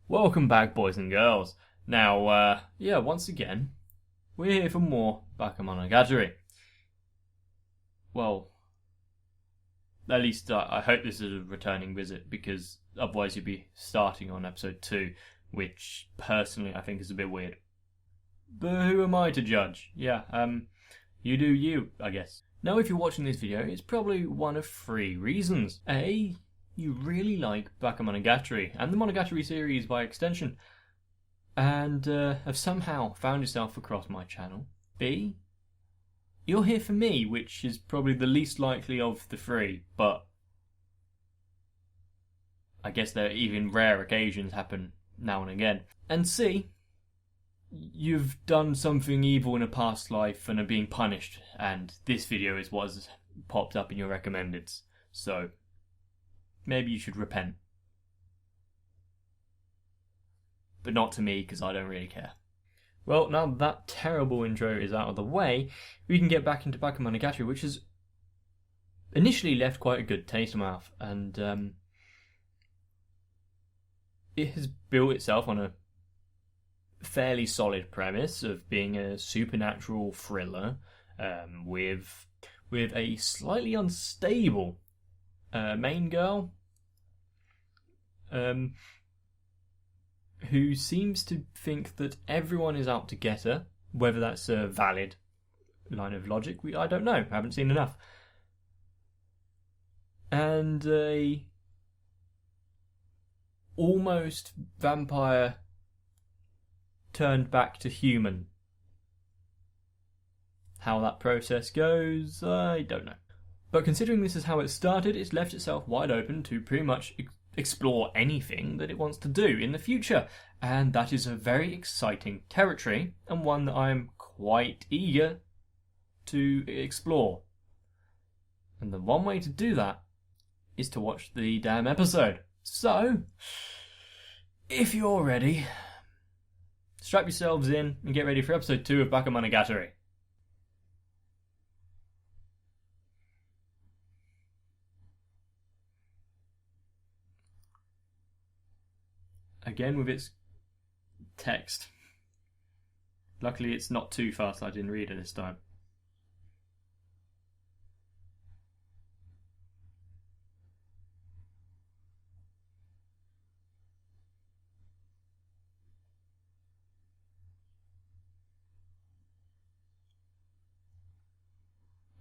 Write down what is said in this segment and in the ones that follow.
Welcome back, boys and girls. Now, once again, we're here for more Bakemonogatari. Well, at least I hope this is a returning visit, because otherwise you'd be starting on episode 2, which personally I think is a bit weird. But who am I to judge? You do you, I guess. Now, if you're watching this video, it's probably one of 3 reasons. A, you really like Bakemonogatari, and the Monogatari series by extension, and have somehow found yourself across my channel. B, you're here for me, which is probably the least likely of the 3, but I guess there even rare occasions happen now and again. And C, you've done something evil in a past life and are being punished, and this video is what's popped up in your recommendeds, so maybe you should repent. But not to me, because I don't really care. Well, now that terrible intro is out of the way, we can get back into Bakemonogatari, which has initially left quite a good taste in my mouth, and it has built itself on a fairly solid premise of being a supernatural thriller with a slightly unstable main girl who seems to think that everyone is out to get her. Whether that's a valid line of logic, I don't know. I haven't seen enough. And a almost vampire turned back to human. How that process goes, I don't know. But considering this is how it started, it's left itself wide open to pretty much explore anything that it wants to do in the future. And that is a very exciting territory, and one that I'm quite eager to explore. And the one way to do that is to watch the damn episode. So, if you're ready, strap yourselves in and get ready for episode 2 of Bakemonogatari. Again with its text. Luckily it's not too fast, I didn't read it this time.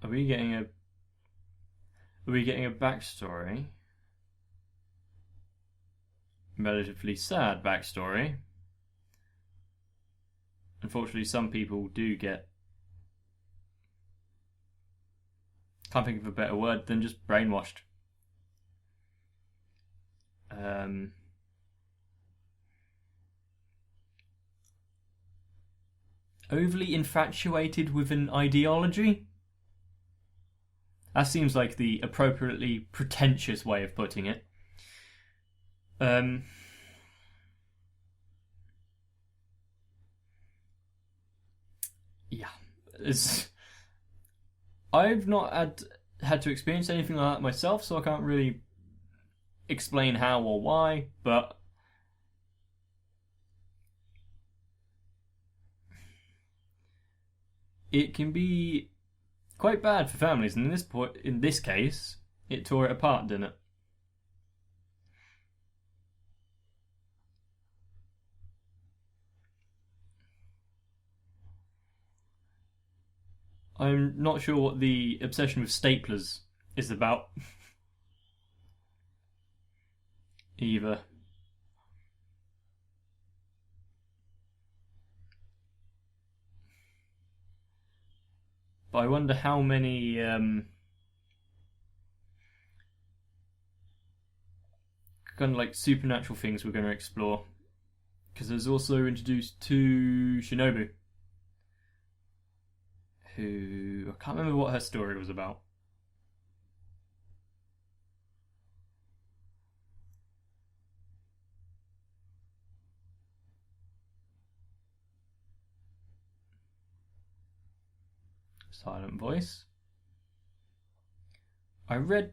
Are we getting a backstory? Relatively sad backstory. Unfortunately, some people do get, can't think of a better word than just brainwashed. Overly infatuated with an ideology? That seems like the appropriately pretentious way of putting it. I've not had to experience anything like that myself, so I can't really explain how or why, but it can be quite bad for families, and in this case, it tore it apart, didn't it? I'm not sure what the obsession with staplers is about either. But I wonder how many kind of like supernatural things we're going to explore, because there's also introduced 2 Shinobu, who I can't remember what her story was about. Silent voice. I read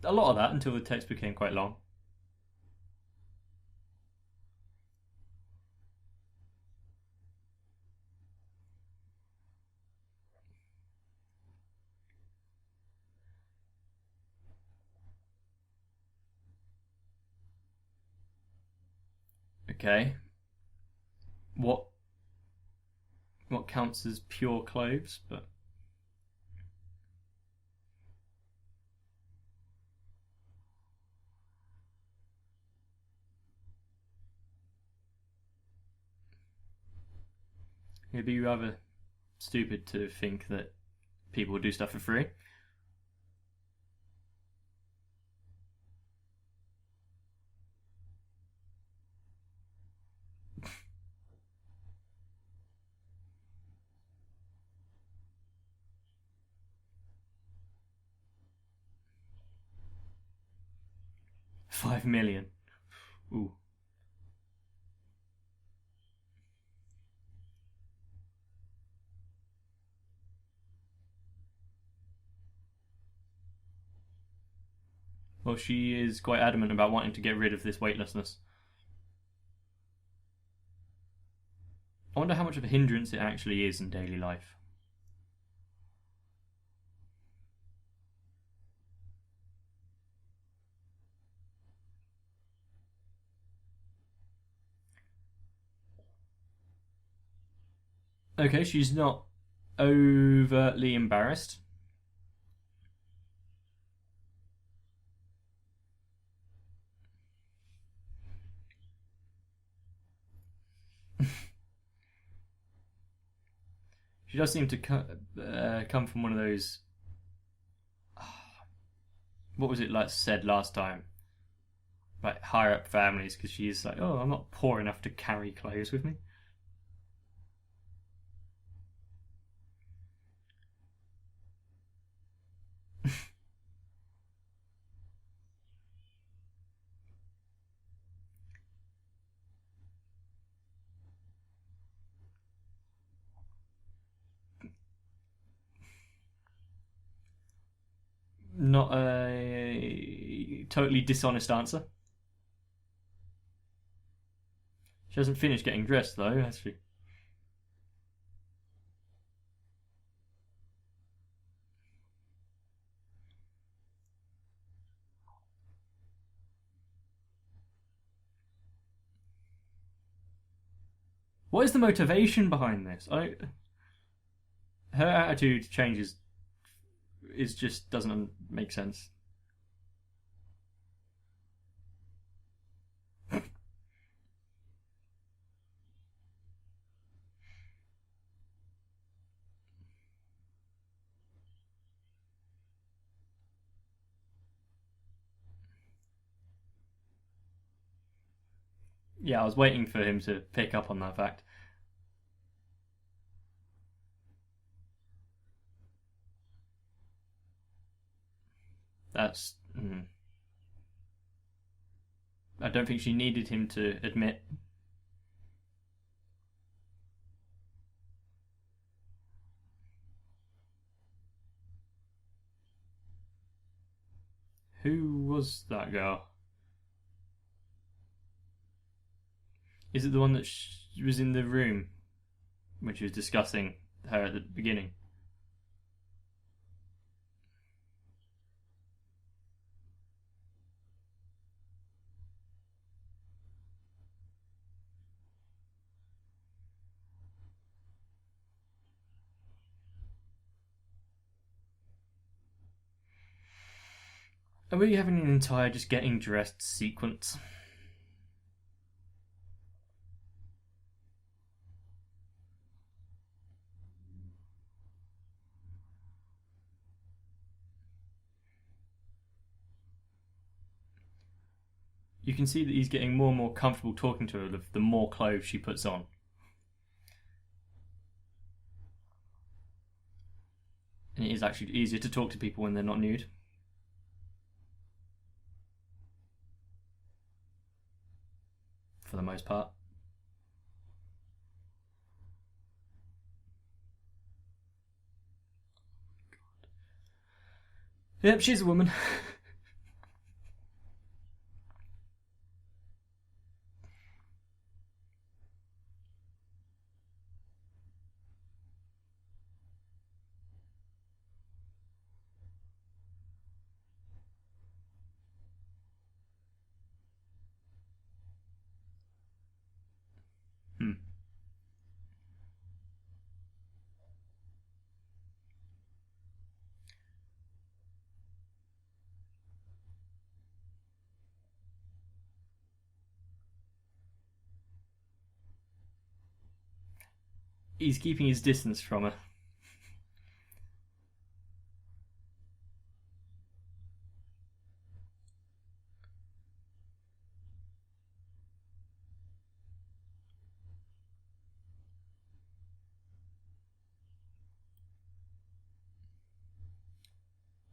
a lot of that until the text became quite long. Okay. What counts as pure cloves? But it'd be rather stupid to think that people do stuff for free. $5 million. Ooh. Well, she is quite adamant about wanting to get rid of this weightlessness. I wonder how much of a hindrance it actually is in daily life. Okay, she's not overtly embarrassed. She does seem to come from one of those. What was it like said last time? Like higher up families, because she's like, oh, I'm not poor enough to carry clothes with me. Not a totally dishonest answer. She hasn't finished getting dressed though, has she? What is the motivation behind this? Her attitude changes. It just doesn't make sense. Yeah, I was waiting for him to pick up on that fact. That's. I don't think she needed him to admit. Who was that girl? Is it the one that was in the room when she was discussing her at the beginning? Are we having an entire just getting dressed sequence? You can see that he's getting more and more comfortable talking to her the more clothes she puts on. And it is actually easier to talk to people when they're not nude. For the most part. Yep, she's a woman. He's keeping his distance from her.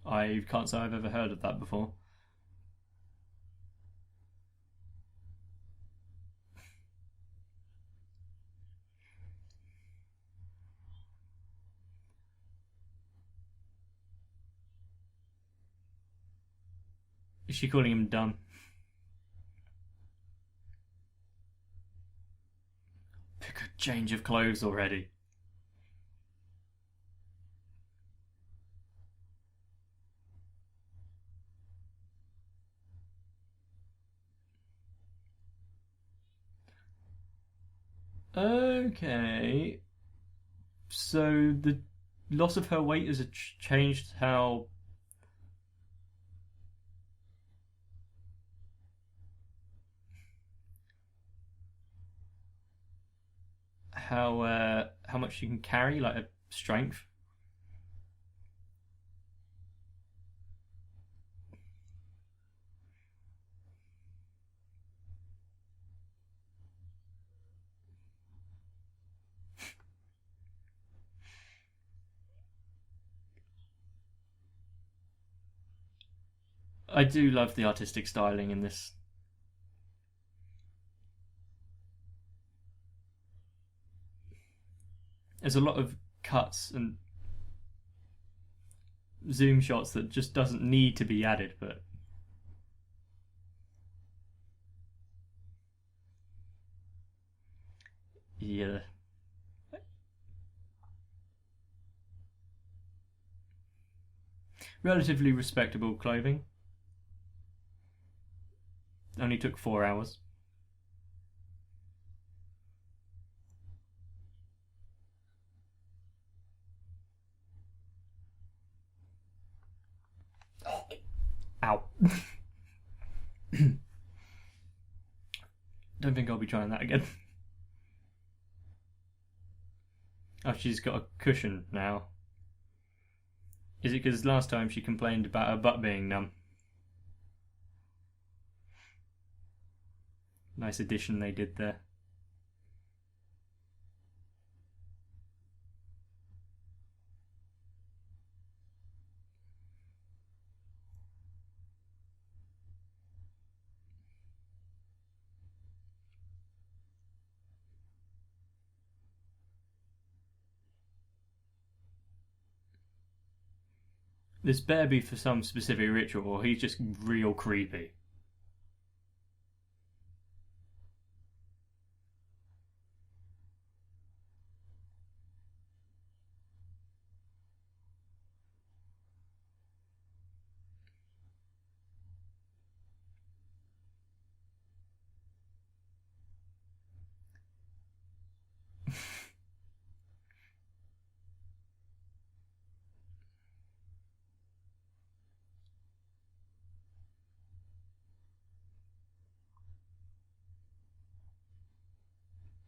I can't say I've ever heard of that before. Is she calling him dumb? Pick a change of clothes already. Okay. So the loss of her weight has changed how much she can carry, like her strength. I do love the artistic styling in this. There's a lot of cuts and zoom shots that just doesn't need to be added, but yeah. Relatively respectable clothing. Only took 4 hours. Ow. Don't think I'll be trying that again. Oh, she's got a cushion now. Is it because last time she complained about her butt being numb? Nice addition they did there. This better be for some specific ritual, or he's just real creepy.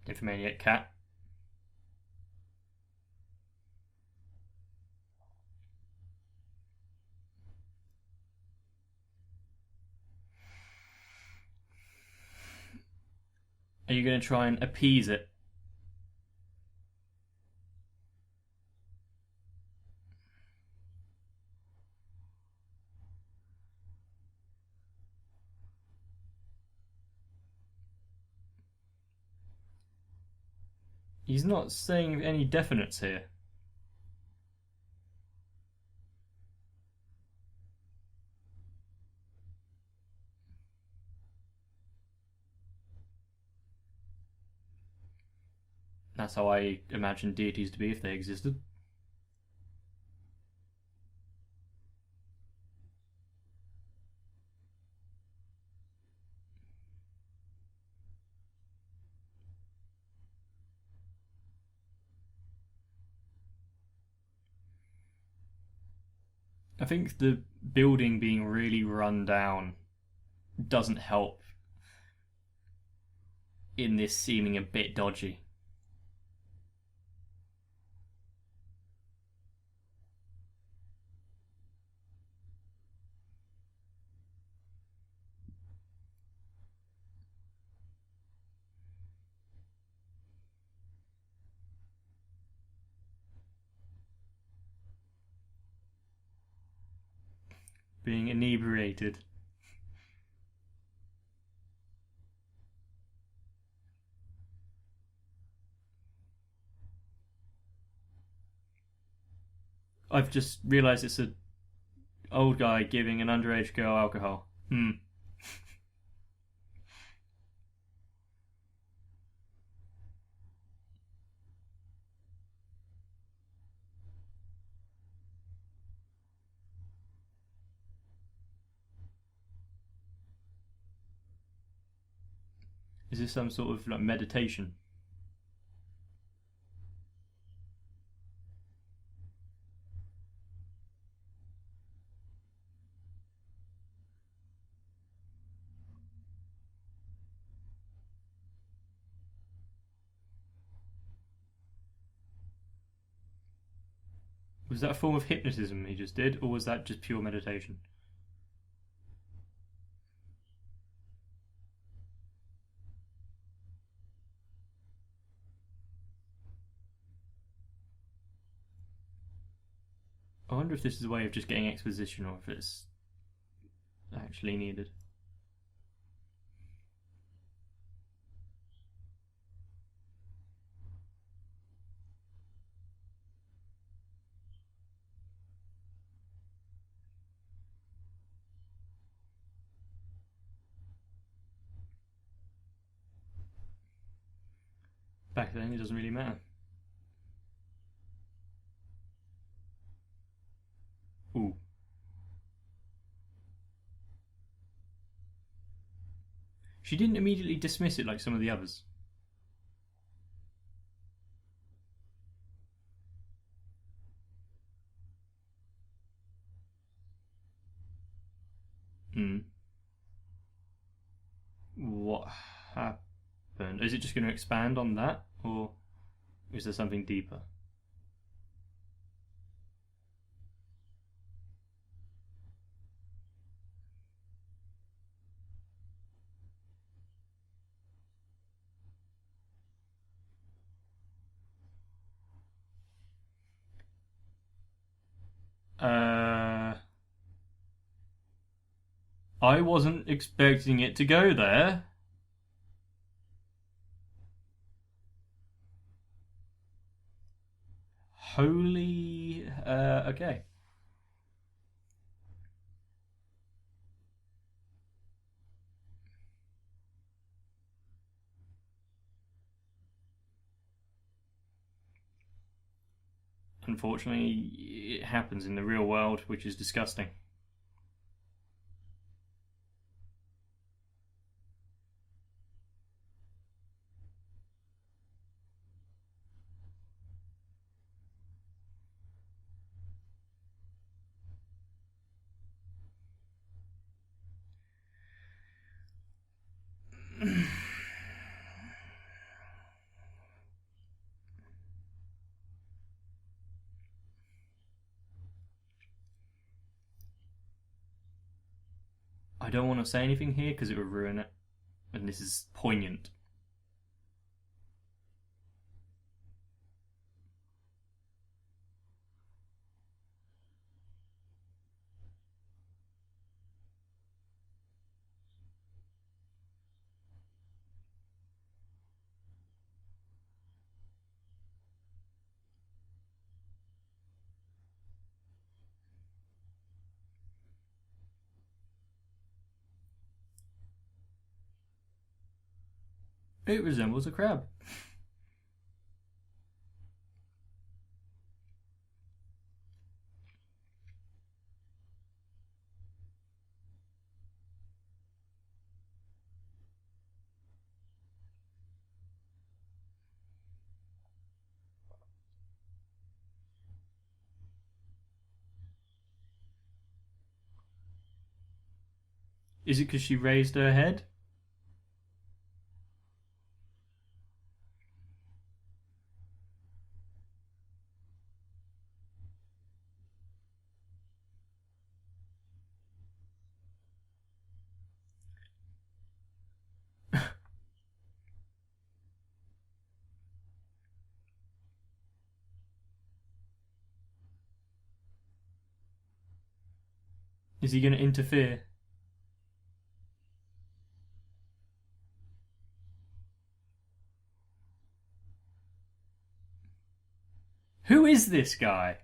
Nymphomaniac cat. Are you going to try and appease it? He's not saying any definites here. That's how I imagine deities to be if they existed. I think the building being really run down doesn't help in this seeming a bit dodgy. being inebriated. I've just realised it's an old guy giving an underage girl alcohol. Is this some sort of like meditation? Was that a form of hypnotism he just did, or was that just pure meditation? I wonder if this is a way of just getting exposition or if it's actually needed. Back then, it doesn't really matter. Ooh. She didn't immediately dismiss it like some of the others. Hmm. What happened? Is it just going to expand on that, or is there something deeper? Uh, I wasn't expecting it to go there. Holy. Okay. Unfortunately, it happens in the real world, which is disgusting. I don't want to say anything here because it would ruin it, and this is poignant. It resembles a crab. Is it because she raised her head? Is he going to interfere? Who is this guy?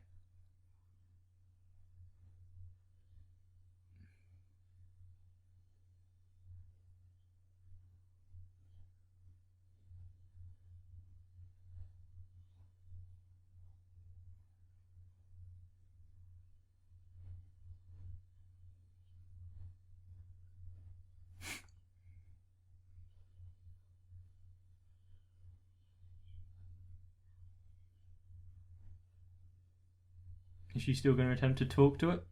Is she still going to attempt to talk to it?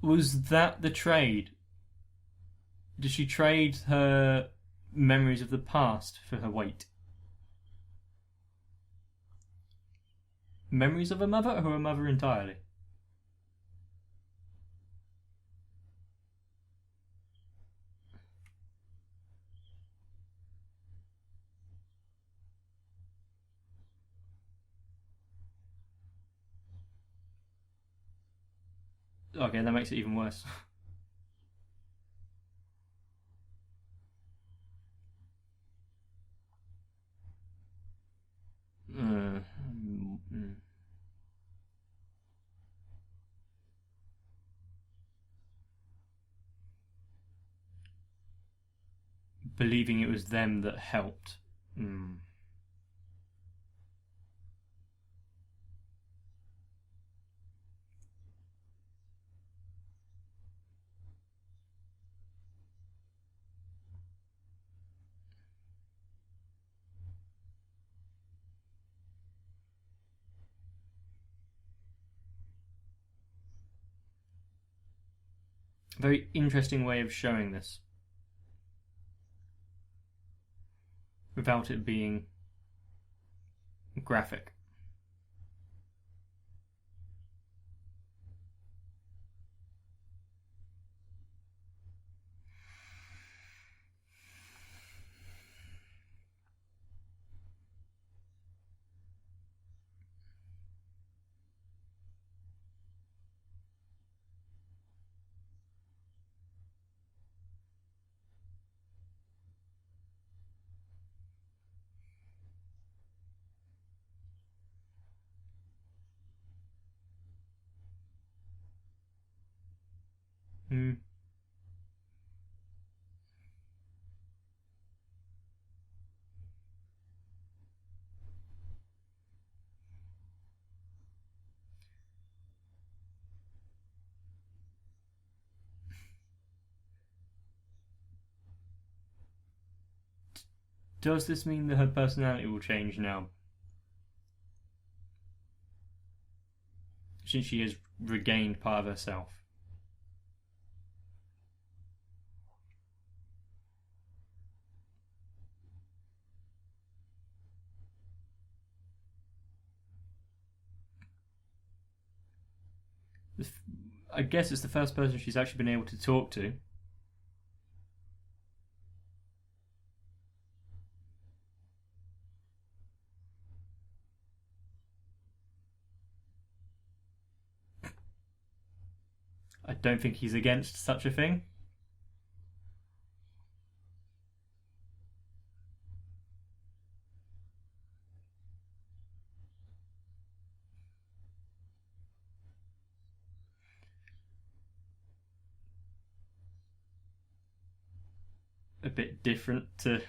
Was that the trade? Did she trade her memories of the past for her weight? Memories of her mother or her mother entirely? Okay, that makes it even worse. Mm. Believing it was them that helped. Mm. Very interesting way of showing this without it being graphic. Mm. Does this mean that her personality will change now? Since she has regained part of herself. I guess it's the first person she's actually been able to talk to. I don't think he's against such a thing. A bit different to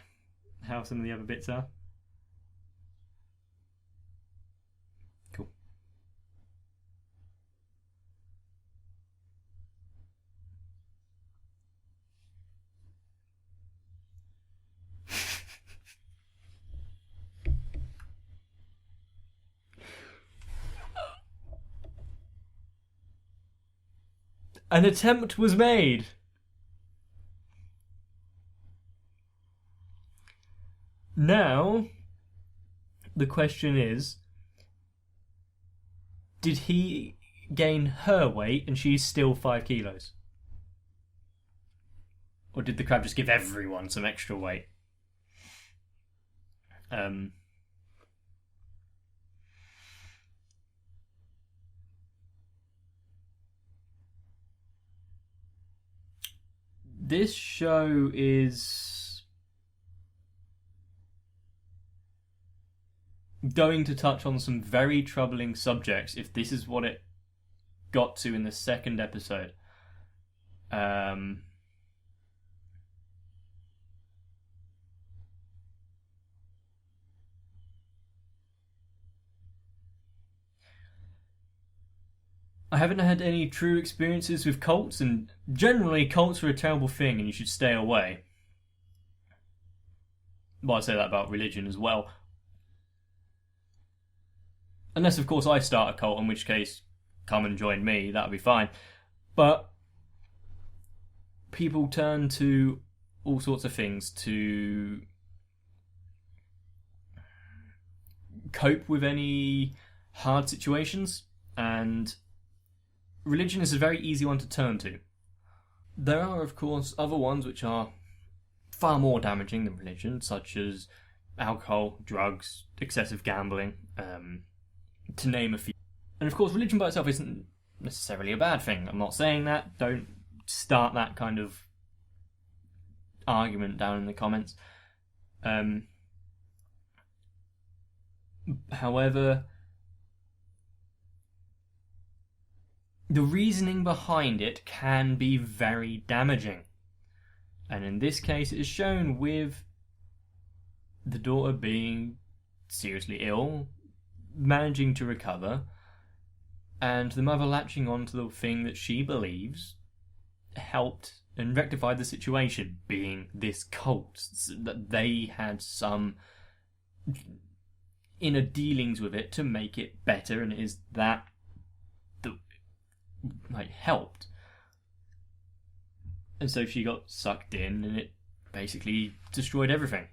how some of the other bits are. Cool. An attempt was made. Now, the question is, did he gain her weight and she's still 5 kilos? Or did the crab just give everyone some extra weight? This show is going to touch on some very troubling subjects if this is what it got to in the second episode. I haven't had any true experiences with cults, and generally cults are a terrible thing and you should stay away. Well, I say that about religion as well. Unless, of course, I start a cult, in which case, come and join me, that'll be fine. But people turn to all sorts of things to cope with any hard situations, and religion is a very easy one to turn to. There are, of course, other ones which are far more damaging than religion, such as alcohol, drugs, excessive gambling, to name a few. And of course, religion by itself isn't necessarily a bad thing. I'm not saying that. Don't start that kind of argument down in the comments. However, the reasoning behind it can be very damaging. And in this case, it is shown with the daughter being seriously ill, managing to recover, and the mother latching on to the thing that she believes helped and rectified the situation, being this cult. That they had some inner dealings with it to make it better, and it is that helped. And so she got sucked in and it basically destroyed everything.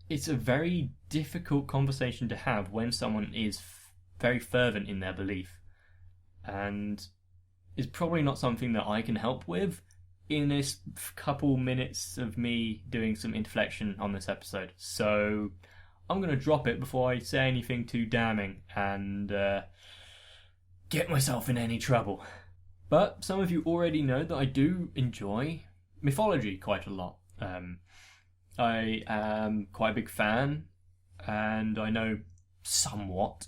It's a very difficult conversation to have when someone is very fervent in their belief, and is probably not something that I can help with in this couple minutes of me doing some inflection on this episode. So I'm going to drop it before I say anything too damning and get myself in any trouble. But some of you already know that I do enjoy mythology quite a lot. I am quite a big fan, and I know somewhat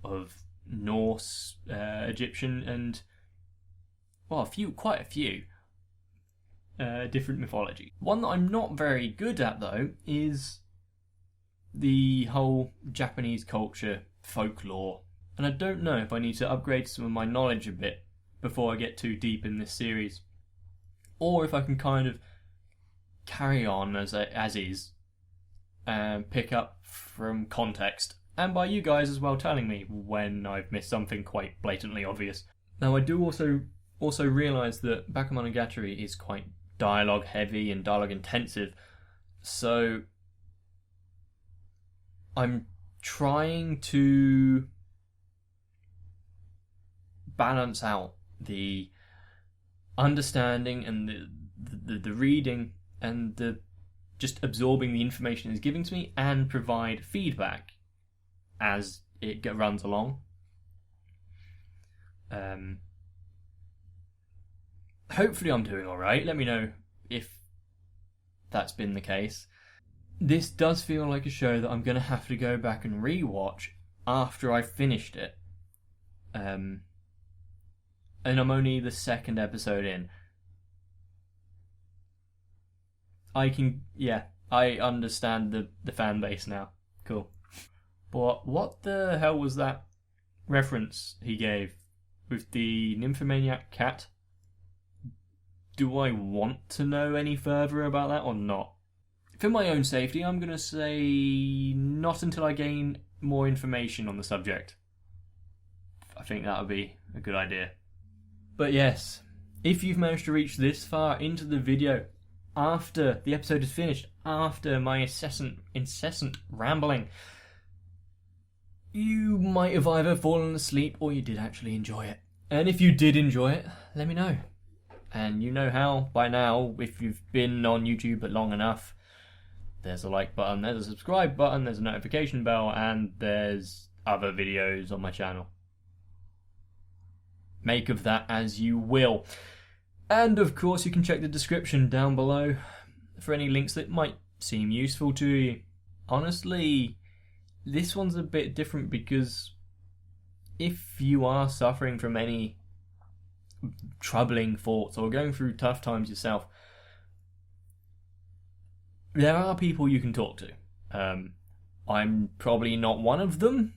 of Norse, Egyptian, and quite a few different mythology. One that I'm not very good at, though, is the whole Japanese culture folklore, and I don't know if I need to upgrade some of my knowledge a bit before I get too deep in this series, or if I can kind of carry on as is and pick up from context, and by you guys as well telling me when I've missed something quite blatantly obvious. Now, I do also realise that Bakemonogatari is quite dialogue heavy and dialogue intensive, so I'm trying to balance out the understanding and the reading and the just absorbing the information it's giving to me, and provide feedback as it runs along. Hopefully I'm doing alright. Let me know if that's been the case. This does feel like a show that I'm going to have to go back and rewatch after I've finished it. And I'm only the second episode in. I understand the fan base now. Cool. But what the hell was that reference he gave with the nymphomaniac cat? Do I want to know any further about that or not? For my own safety, I'm going to say not until I gain more information on the subject. I think that would be a good idea. But yes, if you've managed to reach this far into the video after the episode is finished, after my incessant rambling, you might have either fallen asleep or you did actually enjoy it. And if you did enjoy it, let me know. And you know how by now, if you've been on YouTube long enough, there's a like button, there's a subscribe button, there's a notification bell, and there's other videos on my channel. Make of that as you will. And of course you can check the description down below for any links that might seem useful to you. Honestly, this one's a bit different because if you are suffering from any troubling thoughts or going through tough times yourself, there are people you can talk to. I'm probably not one of them,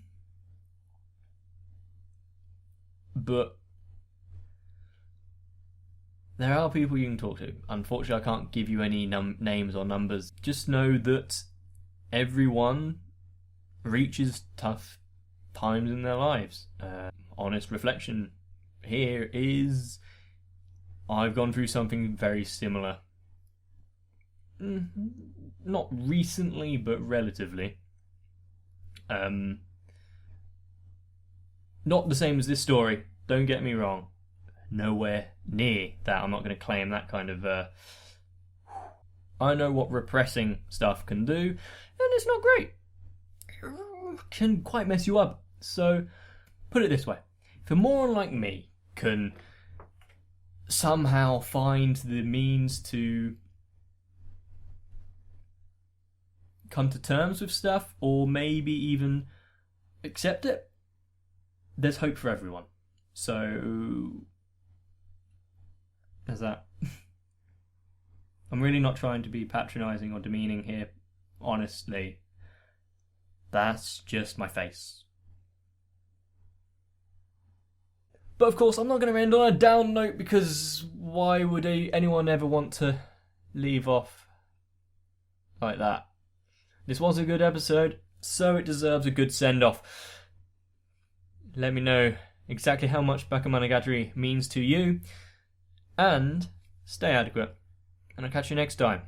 but there are people you can talk to. Unfortunately, I can't give you any names or numbers. Just know that everyone reaches tough times in their lives. Honest reflection here is I've gone through something very similar. Not recently, but relatively. Not the same as this story, don't get me wrong. Nowhere near that. I'm not going to claim that kind of I know what repressing stuff can do, and it's not great. It can quite mess you up. So put it this way, if a moron like me can somehow find the means to come to terms with stuff, or maybe even accept it, there's hope for everyone. So there's that. I'm really not trying to be patronising or demeaning here, honestly. That's just my face. But of course, I'm not going to end on a down note, because why would anyone ever want to leave off like that? This was a good episode, so it deserves a good send-off. Let me know exactly how much Bakemonogatari means to you, and stay adequate. And I'll catch you next time.